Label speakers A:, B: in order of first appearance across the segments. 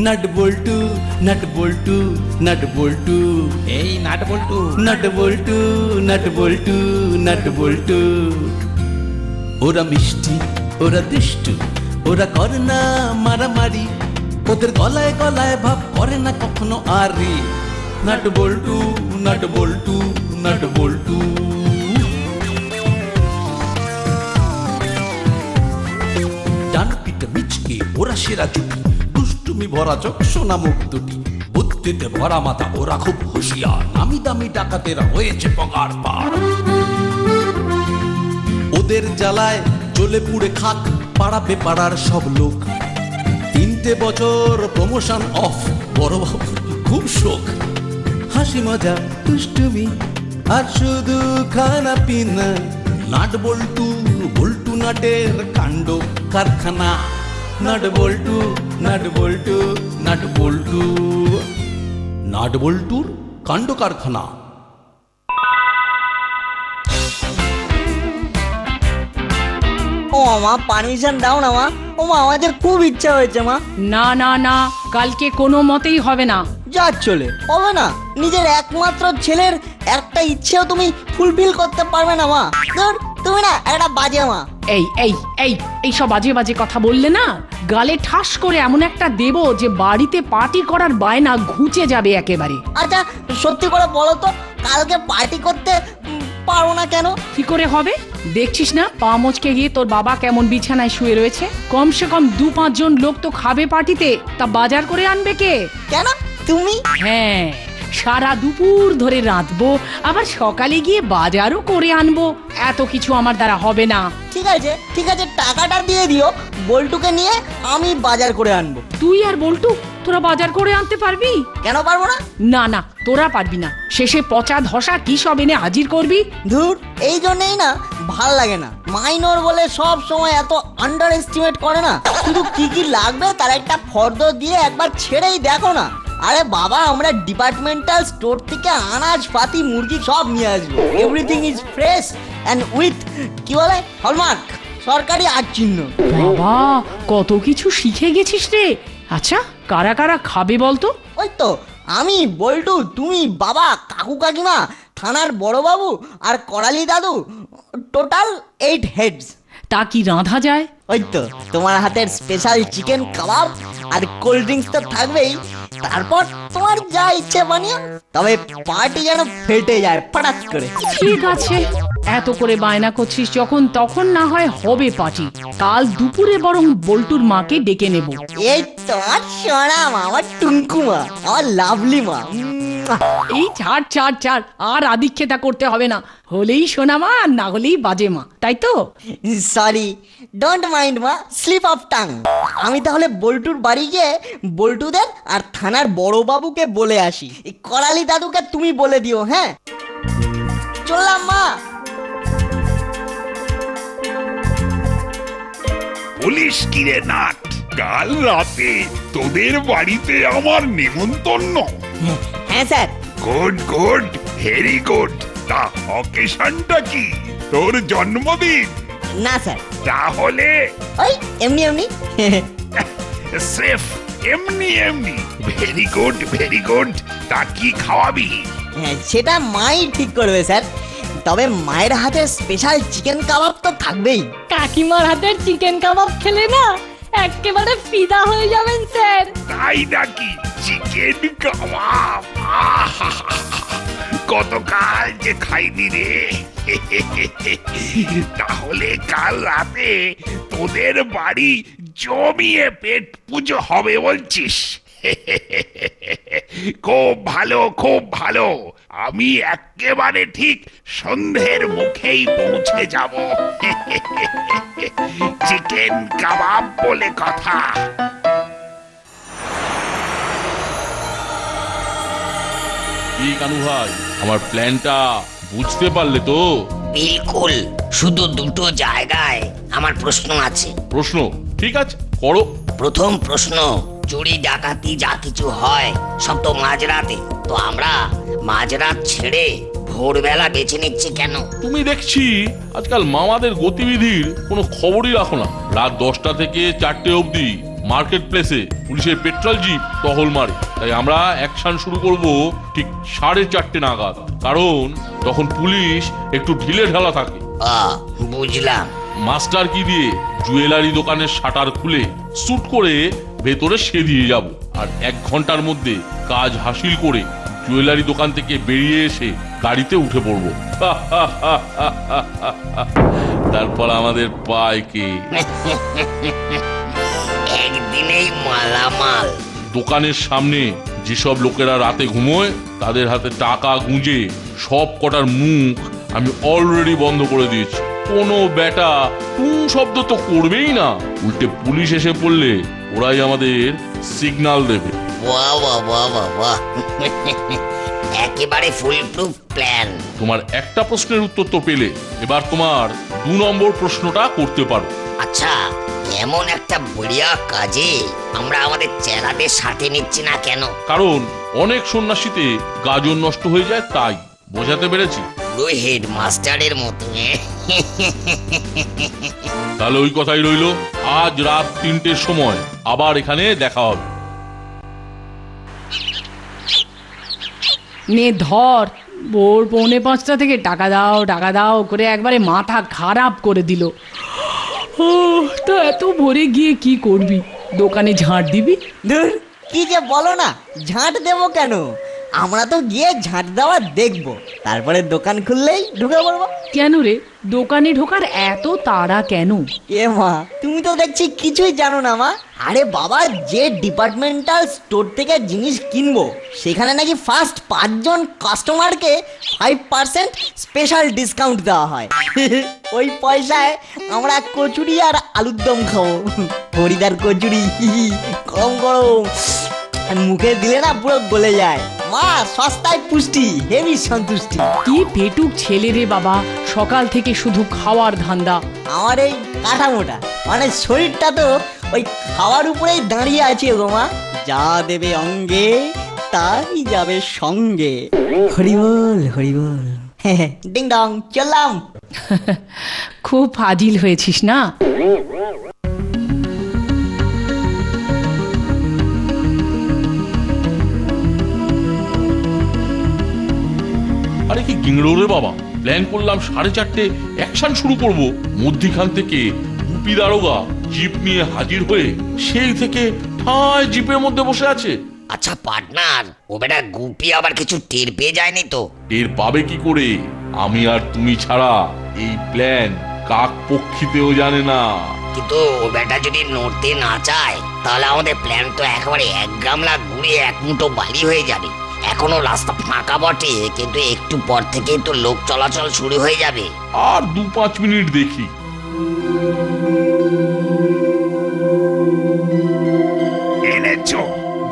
A: Nut বল্টু nut বল্টু nut বল্টু,
B: এই nut বল্টু,
A: nut বল্টু nut বল্টু nut বল্টু। ওরা মিষ্টি, ওরা দুষ্টু, ওরা করে না মারামারি, ওদের গলায় গলায় ভাব করে না কখনো আরে। নাট বল্টু নাট বল্টু নাট বল্টু। ডান পিঠে মিচকে ওরা সেরা জুটি, দুষ্টুমি ভরা চোখ সোনা মুখ দুটি, বুদ্ধিতে ভরা মাথা ওরা খুব হুঁশিয়ার, নামি দামি ডাকাতেরা হয়েছে পগার পার। ওদের জ্বালায় জ্বলে পুড়ে খাক পাড়াবে পাড়ার সব লোক। 3টে বছর প্রমোশন অফ, বড় বাবু খুব শোক। হাসি মজা দুষ্টুমি আর শুধু খানা পিনা, নাট বল্টু বল্টু নাটের কাণ্ড কারখানা। নাট বল্টু নাট বল্টু নাট বল্টু, নাট বল্টুর কাণ্ড কারখানা।
C: ও মা, পারমিশন দাও না মা। ও মা, আমাদের খুব ইচ্ছা হয়েছে মা।
D: না না না, কালকে কোনো মতেই হবে না।
C: যা চলে হবে না, নিজের একমাত্র ছেলের একটা ইচ্ছেও তুমি ফুলফিল করতে পারবে না মা। ধুর, তুমি না একটা বাজে মা।
D: এই এই এই এইসব বাজে বাজে কথা বললে না, গালে ঠাস করে এমন একটা দেব যে বাড়িতে পার্টি করার বায়না ঘুচে যাবে একেবারে।
C: আচ্ছা সত্যি করে বলো তো, কালকে পার্টি করতে পারো না কেন?
D: কি করে হবে? দেখছিস না পা মোচকে গিয়ে তোর বাবা কেমন বিছানায় শুয়ে রয়েছে। কমসে কম 2-5 জন লোক তো খাবে পার্টিতে, তা বাজার করে আনবে কে?
C: কেন তুমি?
D: হ্যাঁ, সারা দুপুর ধরে রাঁধবো, আবার সকালে গিয়ে বাজারও করে আনবো। এত কিছু আমার দ্বারা হবে না।
C: ঠিক আছে ঠিক আছে, টাকাটা দিয়ে দিও, বল্টুকে নিয়ে আমি বাজার করে আনবো।
D: তুই আর বল্টু তোরা বাজার করে আনতে পারবি?
C: কেন পারবো না?
D: না না, তোরা পারবি না। শেষে পচা ধসা কি সব এনে হাজির করবি।
C: ধুর, এই জন্যই না ভাল লাগে না। মাইনর বলে সব সময় এত আন্ডার এস্টিমেট করে না। শুধু কি কি লাগবে তার একটা ফর্দ দিয়ে একবার ছেড়েই দেখো না। আরে বাবা, আমরা ডিপার্টমেন্টাল স্টোর থেকে আনাজ পাতি মুরগি সব নিয়ে আসবো। Everything is fresh and with কি বলে হলমার্ক, সরকারি আট চিহ্ন।
D: বাবা, কত কিছু শিখে গেছিস রে। আচ্ছা, কারা কারা খাবে বলতো?
C: ওই তো আমি, বল্টু, তুমি, বাবা, কাকু কাকিমা, থানার বড়বাবু আর করালি দাদু, টোটাল 8 হেডস।
D: তা কি রাঁধা যায়?
C: ওই তো তোমার হাতের স্পেশাল চিকেন কাবাব আর কোল্ড ড্রিঙ্কস তো থাকবেই। তারপর তোমার যা ইচ্ছে বানিও, তবে পার্টি যেন ফেটে যায় ফটাস করে।
D: ঠিক আছে, এত করে বায়না করছিস যখন, তখন না হয় হবে পার্টি। কাল দুপুরে বরং বল্টুর মাকে ডেকে নেব।
C: এই তোমার সোনা মা, আমার টুঙ্কু মা, আমার লাভলি মা।
D: এই ছাড় ছাড় ছাড়, আর আদিক্ষেতা করতে হবে না। হলেই সোনা মা, আর না হলেই বাজে মা, তাই তো?
C: সরি, ডোন্ট মাইন্ড মা, স্লিপ অফ টাং। আমি তাহলে বল্টুর বাড়ি গিয়ে বল্টুদের আর থানার বড়বাবুকে বলে আসি। এই করালি দাদুকে তুমি বলে দিও। হ্যাঁ, চললাম মা।
E: বলিস কি রে নাট, কাল রাতে তোদের বাড়িতে আমার নিমন্ত্রণ?
C: হ্যাঁ sir.
E: Good good, very good. তা অকেশনটা কি? তোর জন্মদিন?
C: না স্যার।
E: তাহলে
C: ওই এমনি এমনি।
E: সেফ, এমনি এমনি। Very good very good. তা কি খাওয়াবি?
C: সেটা মাই ঠিক করবে স্যার, তবে মায়ের হাতের স্পেশাল চিকেন কাবাব তো থাকবেই।
F: কাকিমার হাতের চিকেন কাবাব খেলে না একেবারে ফিদা হয়ে যাবেন স্যার।
E: তাই নাকি? চিকেন কাবাব কতকাল যে খাইনি রে। তাহলে কাল রাতে তোদের বাড়ি জমিয়ে পেট পুজো হবে বলছিস? খুব ভালো খুব ভালো। আমি একেবারে ঠিক সন্ধ্যের মুখেই পৌঁছে যাব। চিকেন কাবাব বলে কথা।
G: কি কানু ভাই, আমার প্ল্যানটা বুঝতে পারলে তো?
H: বিলকুল, শুধু দুটো জায়গায় আমার প্রশ্ন আছে।
G: প্রশ্ন? ঠিক আছে, করো।
H: প্রথম প্রশ্ন, চুরি ডাকাতি যা কিছু হয় সব তো মাঝরাতে, তো আমরা মাঝরাত ছেড়ে ভোরবেলা বেছে নিচ্ছি কেন?
G: তুমি দেখছি আজকাল মামাদের গতিবিধির কোনো খবরই রাখো না। রাত 10টা থেকে 4টে অবধি মার্কেট প্লেসে পুলিশের পেট্রোল জিপ টহল মারে। তাই আমরা অ্যাকশন শুরু করব ঠিক 4:30 নাগাদ, কারণ তখন পুলিশ একটু ঢিলে ঢালা থাকে।
H: বুঝলাম।
G: মাস্টার কি দিয়ে জুয়েলারি দোকানের শাটার খুলে স্যুট করে ভেতরে সে দিয়ে যাব, আর 1 ঘন্টার মধ্যে কাজ হাসিল করে জুয়েলারি দোকান থেকে বেরিয়ে এসে গাড়িতে উঠে পড়বো। তারপর আমাদের পায় কে?
H: একদিনেই মালামাল।
G: দোকানের সামনে যেসব লোকেরা রাতে ঘুমোয় তাদের হাতে টাকা গুঁজে সব কটার মুখ আমি অলরেডি বন্ধ করে দিয়েছি। কোনো বেটা টুং শব্দ তো করবেই না, উল্টে পুলিশ এসে পড়লে ওরাই আমাদের সিগন্যাল দেবে।
H: বাহ বাহ বাহ বাহ বাহ, একেবারে ফুল প্রুফ প্ল্যান।
G: তোমার একটা প্রশ্নের উত্তর তো পেলে, এবার তোমার 2 নম্বর প্রশ্নটা করতে পারো।
H: আচ্ছা, এমন একটা বড়িয়া কাজে আমরা আমাদের চেলাদের সাথে নিচ্ছি না কেন?
G: কারণ অনেক সন্ন্যাসীতে গাজন নষ্ট হয়ে যায়, তাই। বোঝাতে পেরেছি?
H: পুরো হেডমাস্টারের মতো।
G: তাহলে ওই কথাই রইলো, আজ রাত 3টের সময় আবার এখানে দেখা হবে।
D: নে ধর, ভোর 4:45 থেকে টাকা দাও করে একবারে মাথা খারাপ করে দিল। তো এত ভোরে গিয়ে কি করবি? দোকানে ঝাঁট দিবি?
C: ধুর, কি যে বলো না, ঝাঁট দেবো কেন? আমরা তো গিয়ে ঝাঁট দেওয়া দেখবো, তারপরে দোকান খুললেই ঢুকে পড়বো।
D: কেন রে, দোকানে ঢোকার এত তাড়া কেন?
C: এ মা, তুমি তো দেখছি কিছুই জানো না মা। আরে বাবা, যে ডিপার্টমেন্টাল স্টোর থেকে জিনিস কিনবো সেখানে নাকি ফার্স্ট 5 জন কাস্টমারকে 5% স্পেশাল ডিসকাউন্ট দেওয়া হয়। ওই পয়সায় আমরা কচুরি আর আলুর দম খাবো। হরিদার কচুরি গরম গরম, মুখে দিলে না পুরো গলে যায়। মা, সস্তায় পুষ্টি, হেভি সন্তুষ্টি।
D: কি পেটুক ছেলে রে বাবা, সকাল থেকে শুধু খাওয়ার ধান্দা।
C: আমার এই কাঠামোটা, মানে শরীরটা তো ওই খাওয়ার উপরেই দাঁড়িয়ে আছে গো মা। যা দেবে অঙ্গে তাই যাবে সঙ্গে। হরিবল হরিবল। ডিং ডং, চললাম।
D: খুব ফাজিল হয়েছিস না?
G: আরে কি গিংড়ো রে বাবা, প্ল্যান করলাম 4:30 অ্যাকশন শুরু করব, মধ্যিখান থেকে গুপি দারোগা জিপ নিয়ে হাজির হয়ে সেই থেকে ঠায় জিপের মধ্যে বসে আছে।
H: আচ্ছা পার্টনার, ও বেটা গুপি আবার কিছু টের পেয়ে যায়নি তো?
G: টের পাবে কি করে? আমি আর তুমি ছাড়া এই প্ল্যান কাক পক্ষীতেও জানে না।
H: কিন্তু ও বেটা যদি নড়তে না চায় তাহলে আমাদের প্ল্যান তো একেবারে 1 গামলা ঘুরে 1 মুঠো বালি হয়ে যাবে। এখনো রাস্তা ফাঁকা বটে, কিন্তু একটু পর থেকেই তো লোক চলাচল শুরু হয়ে যাবে।
G: আর 2-5 মিনিট দেখি।
E: এনেছো?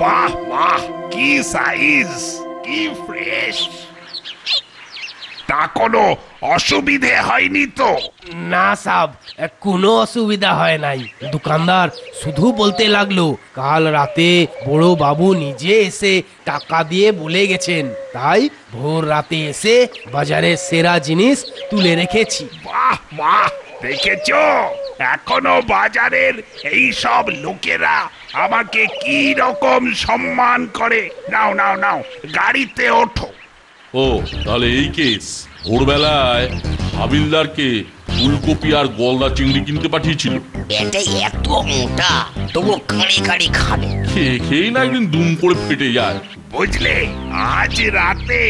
E: বাহ বাহ, কি সাইজ, কি ফ্রেশ। তা কোনো অসুবিধে হয়নি তো?
B: না সাব, কোনো অসুবিধা হয় নাই। দোকানদার শুধু বলতে লাগলো কাল রাতে বড় বাবু নিজে এসে টাকা দিয়ে বলে গেছেন, তাই ভোর রাতে এসে বাজারের সেরা জিনিস তুলে রেখেছি।
E: বাহ বাহ, দেখেছো এখনো বাজারের এই সব লোকেরা আমাকে কি রকম সম্মান করে। নাও নাও নাও, গাড়িতে ওঠো।
G: ও তাহলে এই কেস। ভোরবেলায় হাবিলদারকে ফুলকপি আর গলদা চিংড়ি কিনতে পাঠিয়েছিল।
H: বেটা এত মোটা, তবু কাঁড়ি কাঁড়ি খাবে।
G: খেয়েই না একদিন দুম করে ফেটে যায়।
E: বুঝলে, আজ রাতে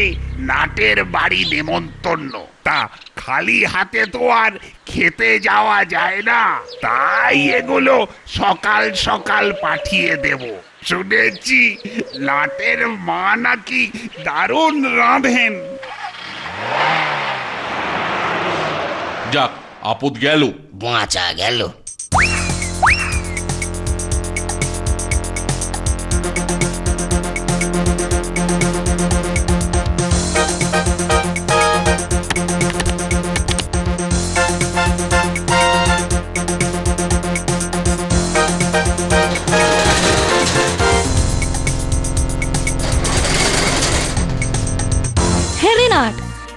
E: নাটের বাড়ি নেমন্তন্ন, তা খালি হাতে তো আর খেতে যাওয়া যায় না, তাই এগুলো সকাল সকাল পাঠিয়ে দেব। শুনেছি নাটের মা নাকি দারুণ রাঁধেন।
G: যাক, আপদ গেল।
H: বাঁচা গেল।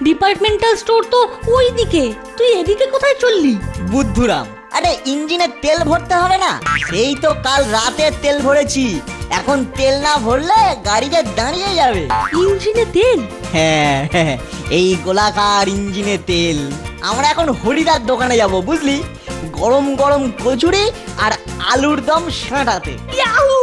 F: ডিপার্টমেন্টাল স্টোর তো ওই দিকে, তুই এদিকে কোথায় চললি?
C: বুদ্ধুরাম, আরে ইঞ্জিনে তেল ভরতে হবে না, সেই তো কাল রাতে তেল ভরেছি। এখন তেল না ভরলে গাড়ি যে দাঁড়িয়ে যাবে।
F: ইঞ্জিনে তেল?
C: হ্যাঁ, এই গোলাকার ইঞ্জিনে তেল। আমরা এখন হরিদার দোকানে যাব, বুঝলি? গরম গরম কচুরি আর আলুর দম সাঁটাতে।
F: ইয়াহু!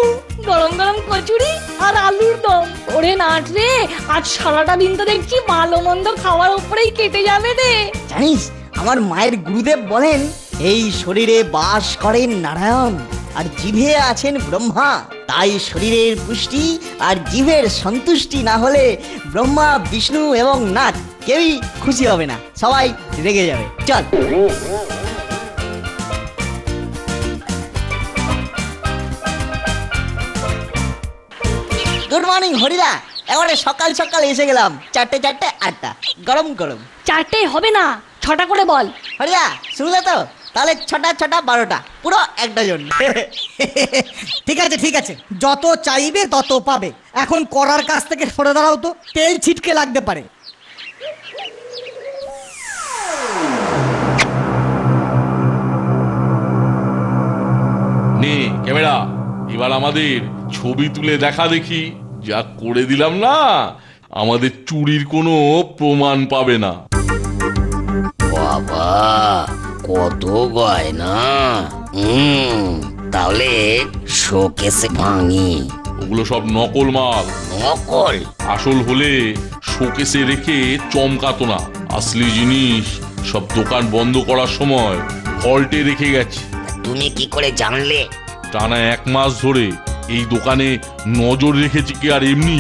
F: গরম গরম কচুরি আর আলুর দম। ওরে নাট রে, আজ সারাটা দিন তো দেখছি ভালো মন্দ খাওয়ার উপরেই কেটে যাবে রে।
C: জানিস, আমার মায়ের গুরুদেব বলেন, এই শরীরে বাস করেন নারায়ণ আর জিভে আছেন ব্রহ্মা। তাই শরীরের পুষ্টি আর জিভের সন্তুষ্টি না হলে ব্রহ্মা, বিষ্ণু এবং নাথ কেউই খুশি হবে না, সবাই রেগে যাবে। চল। গুড মর্নিং হরিদা, এবারে সকাল সকাল এসে গেলাম। 4টে 4টে 8টা গরম গরম।
F: 4টে হবে না, 6টা করে বল।
C: হরিদা শুনলে তো? তাহলে 6টা 6টা 12টা, পুরো এক ডজন।
I: ঠিক আছে ঠিক আছে, যত চাইবে তত পাবে। এখন করার কাছ থেকে সরে দাঁড়াও তো, তেল ছিটকে লাগতে পারে।
G: নে ক্যামেরা, এবার আমাদের ছবি তুলে দেখা দেখি। যা করে দিলাম না, আমাদের চুরির কোনো প্রমাণ পাবে না।
H: বাবা কত গয়না! তাহলে শোকেসে ভাঙি।
G: ওগুলো সব নকল মাল।
H: নকল?
G: আসল হলে শোকেসে রেখে চমকাতো না। আসলি জিনিস সব দোকান বন্ধ করার সময় ভল্টে রেখে গেছে।
H: তুমি কি করে জানলে?
G: টানা 1 মাস ধরে এই দোকানে নজর রেখেছি কি আর এমনি।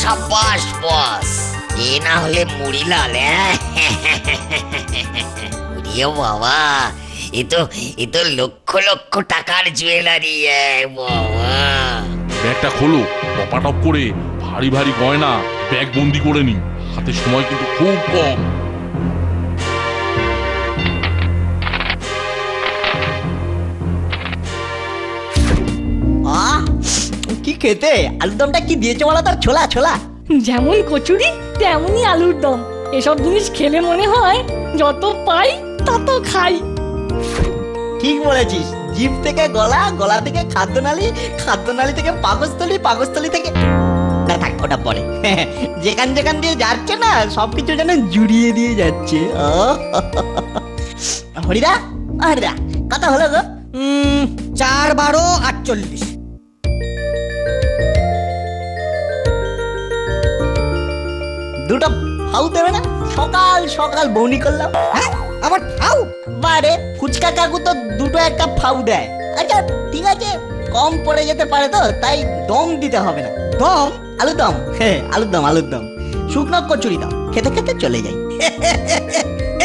H: সাবাস বস, এ না হলে মুড়িলাল। বাবা, এ তো লক্ষ লক্ষ টাকার জুয়েলারি। বাবা
G: ব্যাগটা খোলো, টপাটপ করে ভারী ভারী গয়না ব্যাগ বন্দি করে নি। হাতে সময় কিন্তু খুব কম।
C: কি খেতে? আলুর দমটা কি দিয়েছে বলো তো? ছোলা ছোলা।
F: যেমন কচুরি তেমনই আলুর দম। এসব জিনিস খেলে মনে হয় যত পাই তত খাই।
C: ঠিক বলেছিস। জিভ থেকে গলা, গলা থেকে খাদ্যনালী, খাদ্যনালী থেকে পাকস্থলী, পাকস্থলী থেকে না থাক ওটা পরে। যেখান যেখান দিয়ে যাচ্ছে না সবকিছু যেন জুড়িয়ে দিয়ে যাচ্ছে। হরিদা, হরিদা কত হলো গো?
I: 4 12 48।
C: দুটো ফাউ দেবে না? সকাল সকাল বৌনি করলাম।
I: হ্যাঁ, আবার খাও?
C: বারে ফুচকা কাকু তো দুটো একটা ফাউ দেয়। আচ্ছা ঠিক আছে, কম পড়ে যেতে পারে তো, তাই দম দিতে হবে না।
I: দম?
C: আলুর দম। হ্যাঁ আলুর দম, আলুর দম। শুকনো কচুরি দাও, খেতে খেতে চলে যাই।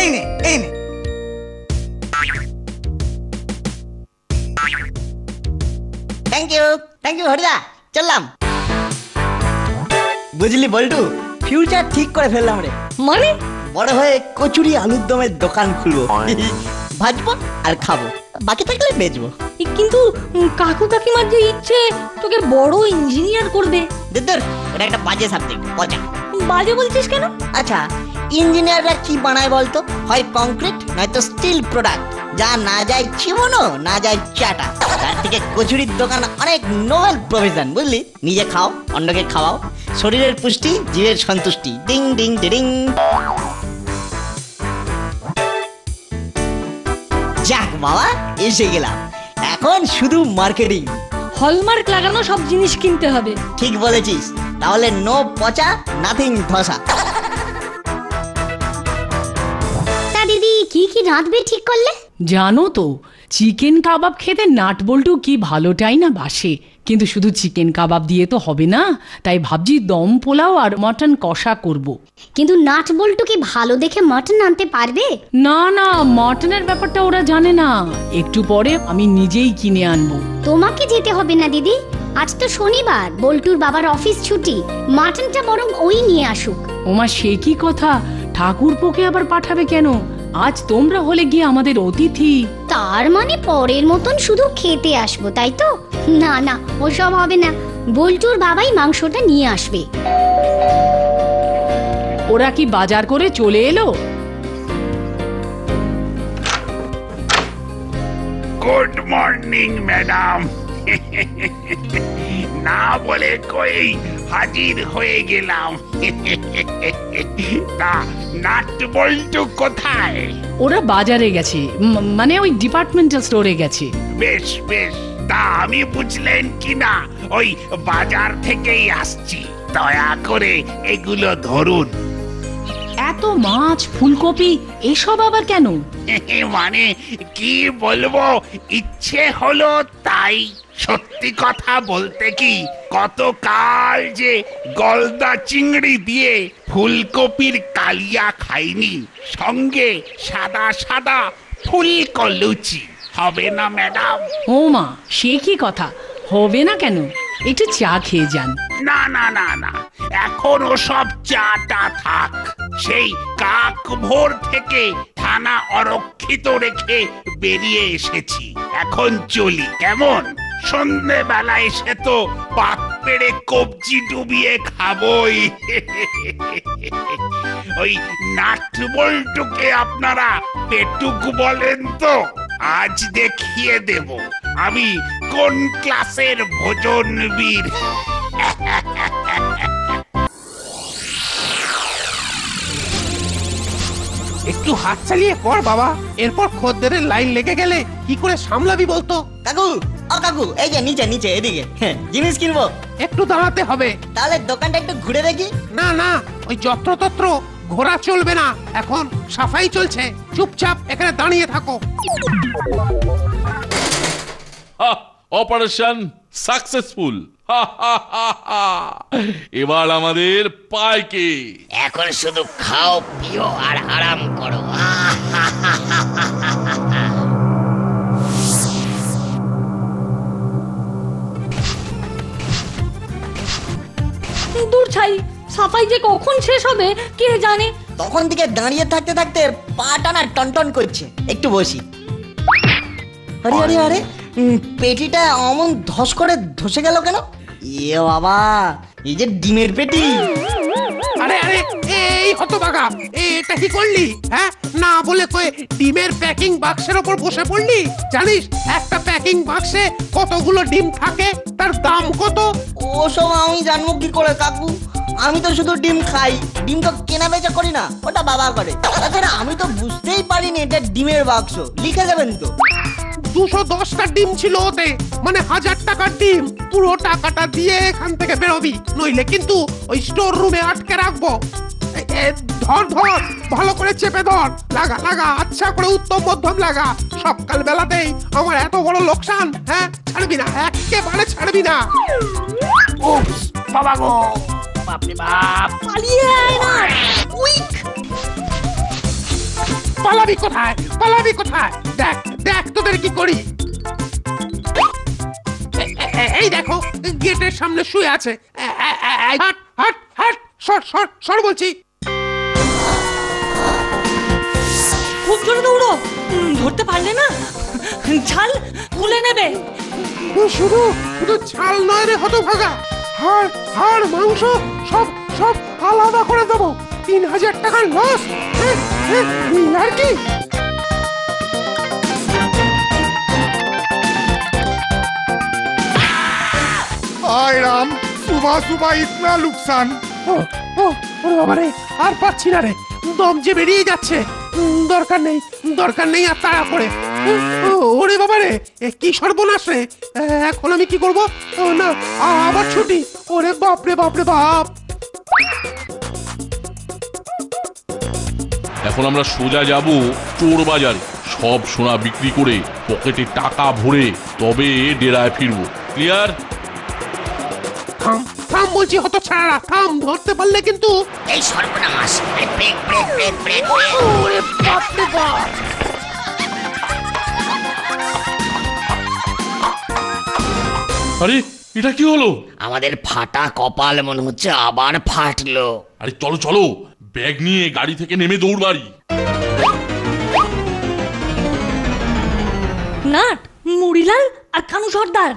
I: এই নে এই নে।
C: থ্যাংক ইউ হরিদা, চললাম। বুঝলি বল্টু, ফিউচার ঠিক করে ফেললাম রে।
F: মানে?
C: বড় হয়ে কচুরি আলুর দমের দোকান খুলবো। ভাজবো আর খাবো, বাকি থাকলে বেচবো।
F: কিন্তু কাকু কাকিমার যে ইচ্ছে তোকে বড় ইঞ্জিনিয়ার করবে।
C: দেদর, এটা একটা বাজে সাবজেক্ট, পচা।
F: বাজে বলছিস কেন?
C: আচ্ছা, ইঞ্জিনিয়াররা কি বানায় বলতো? হয় কংক্রিট নয়তো স্টিল প্রোডাক্ট, যা না যায় চিমনো না যায় চাটা। তার থেকে কচুরির দোকান অনেক নোবেল প্রফেশন, বুঝলি? নিজে খাও, অন্যকে খাওয়াও, শরীরের পুষ্টি, জীবের সন্তুষ্টি। Ding ding ding. যাক বাবা, এসে গেলাম। এখন শুধু মার্কেটিং।
F: হলমার্ক লাগানো সব জিনিস কিনতে হবে।
C: ঠিক বলেছিস। তাহলে নো পচা, নাথিং ধসা।
J: তা দিদি, কি কি রাঁধবে ঠিক করলে?
D: জানো তো, চিকেন কাবাব খেতে নাট বল্টু কি ভালোটাই না বাসে। কিন্তু শুধু চিকেন কাবাব দিয়ে তো হবে না, তাই ভাবছি দম পোলাও আর মটন কষা করব।
J: কিন্তু নাট বল্টু কি ভালো দেখে মটন আনতে পারবে?
D: না না, মটনের ব্যাপারটা ওরা জানে না। একটু পরে আমি নিজেই কিনে আনবো।
J: তোমাকে যেতে হবে না দিদি, আজ তো শনিবার, বল্টুর বাবার অফিস ছুটি। মাটনটা বরং ওই নিয়ে আসুক।
D: ওমা, সে কি কথা? ঠাকুরপোকে আবার পাঠাবে কেন? আজ তোমরা হলে গিয়ে আমাদের অতিথি।
J: তার মানে পরের মতন শুধু খেতে আসবো তাই তো? না না, ওসব হবে না। বল্টুর বাবাই মাংসটা নিয়ে আসবে।
D: ওরা কি বাজার করে চলে এলো?
E: Good morning madam. না বলে কই হাজির হয়ে গেলাম। তা নাট বল্টু কোথায়?
D: ওরা বাজারে গেছে, মানে ওই ডিপার্টমেন্টাল স্টোরে গেছে।
E: বেশ বেশ, তা আমি বুঝলেন কিনা ওই বাজার থেকেই আসছি। দয়া করে এগুলো ধরুন।
D: এত মাছ, ফুলকপি এসব আবার কেন?
E: মানে কি বলবো, ইচ্ছে হলো তাই। সত্যি কথা বলতে কি, গতকাল যে গলদা চিংড়ি দিয়ে ফুলকপির কালিয়া খাইনি, সঙ্গে সাদা সাদা ফুলকো লুচি। হবে না ম্যাডাম?
D: ও মা, সে কি কথা, হবে না কেন? একটু চা খেয়ে যান।
E: না না না না, এখন ওসব চাটা থাক। সেই কাক ভোর থেকে থানা অরক্ষিত রেখে বেরিয়ে এসেছি। এখন চলি কেমন? সন্ধে বেলা এসে তো পাক পেড়ে কবজি ডুবিয়ে খাবই। ওই নাট বল্টুকে আপনারা পেটুক বলেন তো? আজ দেখিয়ে দেব আমি কোন ক্লাসের ভোজনবীর।
B: একটু হাত চালিয়ে কর বাবা, এরপর খদ্দেরের লাইন লেগে গেলে কি করে সামলাবি বলতো?
C: কাকু, ও কাকু, এই যে নিচে নিচে এদিকে। জিনিস কিনবো,
B: একটু দাঁড়াতে হবে।
C: তাহলে দোকানটা একটু ঘুরে দেখি।
B: না না, ওই যত্রতত্র ঘোরা চলবে না, এখন সাফাই চলছে। চুপচাপ এখানে দাঁড়িয়ে থাকো।
G: Operation successful. এবার আমাদের পায় কে?
H: এখন শুধু খাও, পিও আর আরাম করো।
F: দূর ছাই, সাফাই যে কখন শেষ হবে কে জানে।
C: তখন থেকে দাঁড়িয়ে থাকতে থাকতে পাটা না টনটন করছে। একটু বসি। আরে আরে আরে, পেটিটা অমন ধস করে ধসে গেল কেন? ইয়ে বাবা, এই যে ডিমের পেটি।
B: আরে আরে, এই হতভাগা, এটা কি করলি? হ্যাঁ, না বলে কয়ে ডিমের প্যাকিং বাক্সের ওপর বসে পড়লি। জানিস একটা প্যাকিং বাক্সে কতগুলো ডিম থাকে, তার দাম কত?
C: ওসব আমি জানবো কি করে কাকু? আমি তো শুধু ডিম খাই, ডিম তো কেনা বেচা করি না, ওটা বাবা করে। তাছাড়া আমি তো বুঝতেই পারিনি এটা ডিমের বাক্স। লিখে দেবেন তো?
B: 210টা ডিম ছিল ওতে, মানে 1000 টাকার ডিম। পুরো টাকাটা দিয়ে এখান থেকে বেরোবি, নইলে কিন্তু ওই স্টোর রুমে আটকে রাখবো। ধর ধর, ভালো করে চেপে ধর, লাগা লাগা, আচ্ছা করে উত্তম মধ্যম লাগা। সকাল বেলাতেই আমার এত বড় লোকসান। হ্যাঁ, ছাড়বি না, একেবারে ছাড়বি না।
F: উপস, বাবা গো, বাপরে বাপ, পালিয়ে আয় না, কুইক।
B: পালাবি কোথায়, পালাবি কোথায়? দেখ দেখ তোদের কি করি। এই দেখো, গেটের সামনে শুয়ে আছে। হাট হাট হাট, সর সর সর বলছি।
F: খুব জোরে দৌড়ো, ধরতে পারলে না ছাল খুলে নেবে।
B: শুধু শুধু ছাল নয় রে হতভাগা, হাড় হাড় মাংস সব সব আলাদা করে দেবো। 3000 টাকার লস আর কি?
E: हाय राम, सुबह सुबह इतना नुकसान।
B: বাবারে, আর পাচ্ছি না রে, দম যে বেরিয়ে যাচ্ছে। দরকার নেই, দরকার নেই আর তাড়া করে। ওরে বাবারে, কি সর্বনাশ রে! এখন আমি কি করব? না, আবার ছুটি। ওরে বাপরে বাপরে বাপ!
G: এখন আমরা সোজা যাব চোর বাজারে, সব সোনা বিক্রি করে পকেটে টাকা ভরে তবে ডেরায় ফিরবো। ক্লিয়ার?
B: থাম থাম বলছি, হতো ছাড়া থাম, ধরতে পারলে কিন্তু।
H: এই সর্বনাশ, ব্রেক ব্রেক ব্রেক ব্রেক।
B: ওরে বাপরে বাপ!
G: আরে এটা কি হলো?
H: আমাদের ফাটা কপাল মনে হচ্ছে আবার ফাটলো।
G: আরে চলো চলো, ব্যাগ নিয়ে গাড়ি থেকে নেমে দৌড় বাড়ি।
F: নাট, মুড়িলাল আর কানু সর্দার।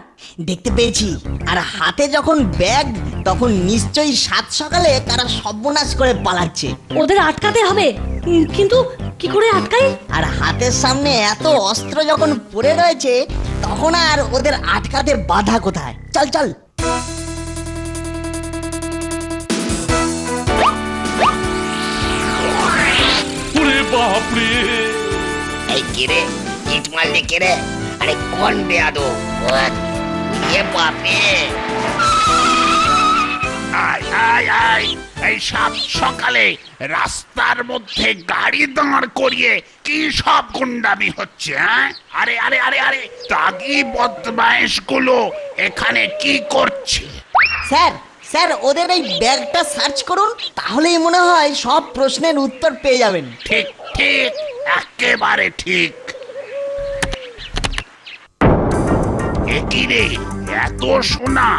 C: দেখতে পেয়েছি। আর হাতে যখন ব্যাগ, তখন নিশ্চয়ই সাত সকালে তারা সর্বনাশ করে পালাচ্ছে।
F: ওদের আটকাতে হবে, কিন্তু কি করে আটকাই?
C: আর হাতের সামনে এত অস্ত্র যখন পড়ে রয়েছে, তখন আর ওদের আটকাতে বাধা কোথায়? চল চল।
G: ওরে বাপরে!
H: এই কিরে, ইট মারলি কিরে? আরে কোন বেয়াদো? এ বাপরে!
E: আয় আয় আয়, এই সাত সকালে রাস্তার মধ্যে গাড়ি দাঁড় করিয়ে কি সব গুন্ডামি হচ্ছে? হ্যাঁ, আরে আরে আরে আরে, তাগি বদমাইশ গুলো এখানে কি করছে?
C: স্যার স্যার, ওদের এই ব্যাগটা সার্চ করুন, তাহলেই মনে হয় সব প্রশ্নের উত্তর পেয়ে যাবেন।
E: ঠিক ঠিক, একেবারে ঠিক। একই রে, এত সোনা!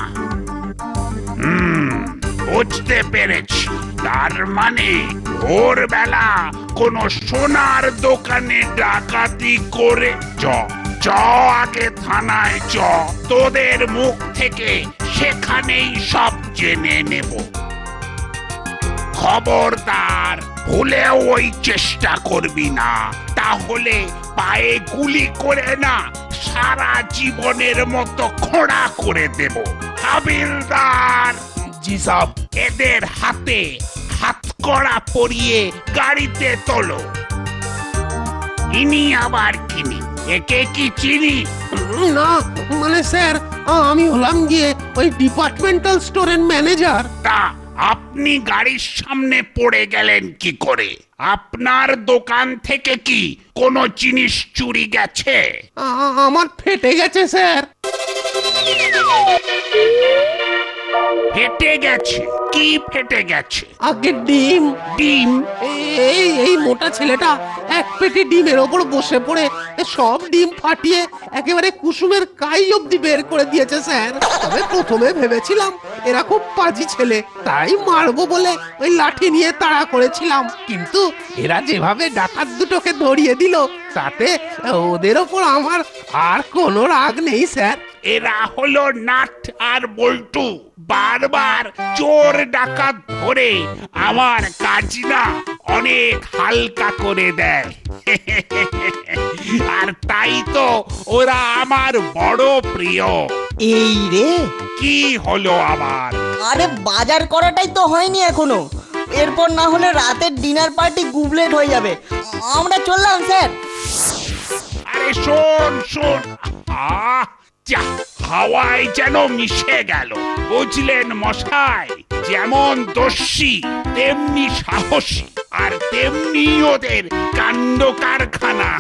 E: বুঝতে পেরেছি, তার মানে ভোরবেলা কোন সোনার দোকানে ডাকাতি করে। চ আগে থানায় চ, তোদের মুখ থেকে সেখানেই সব জেনে নেব। খবরদার ভুলেও ওই চেষ্টা করবি না, তাহলে পায়ে গুলি করে না সারা জীবনের মতো খোঁড়া করে দেব। হাবিলদার!
B: জি সাহেব।
E: এদের হাতে হাতকড়া পরিয়ে গাড়িতে তোলো। ইনি আবার কিনি? একে কি চিনি?
K: না মানে স্যার, আমি হলাম গিয়ে ওই ডিপার্টমেন্টাল স্টোরের ম্যানেজার।
E: তা আপনি গাড়ির সামনে পড়ে গেলেন কি করে? আপনার দোকান থেকে কি কোনো জিনিস চুরি গেছে?
K: আমার ফেটে গেছে স্যার।
E: ফেটে গেছে? কি ফেটে গেছে?
K: আগে ডিম।
E: ডিম?
K: এই মোটা ছেলেটা এক পেটি ডিমের ওপর বসে পড়ে সব ডিম ফাটিয়ে একেবারে কুসুমের কাই অব্দি বের করে দিয়েছে স্যার। তবে প্রথমে ভেবেছিলাম এরা খুব পাজি ছেলে, তাই মারবো বলে ওই লাঠি নিয়ে তাড়া করেছিলাম, কিন্তু এরা যেভাবে ডাকাত দুটোকে ধরিয়ে দিল, তাতে ওদের ওপর আমার আর কোনো রাগ নেই স্যার।
E: এরা হলো নাট আর বল্টু, বারবার চোর ডাকাত ধরে আমার কাজ না অনেক হালকা করে দেয়। আর তাই তো ওরা আমার বড় প্রিয়।
C: এই রে,
E: কি হলো আবার?
C: আরে বাজার করাটাই তো হয়নি এখনো, এরপর না হলে রাতের ডিনার পার্টি গুবলেট হয়ে যাবে। আমরা চললাম স্যার।
E: আরে শোন শোন, হাওয়ায় যেন মিশে গেল, বুঝলেন মশাই? যেমন দস্যি তেমনি সাহসী, আর তেমনি ওদের কাণ্ড কারখানা।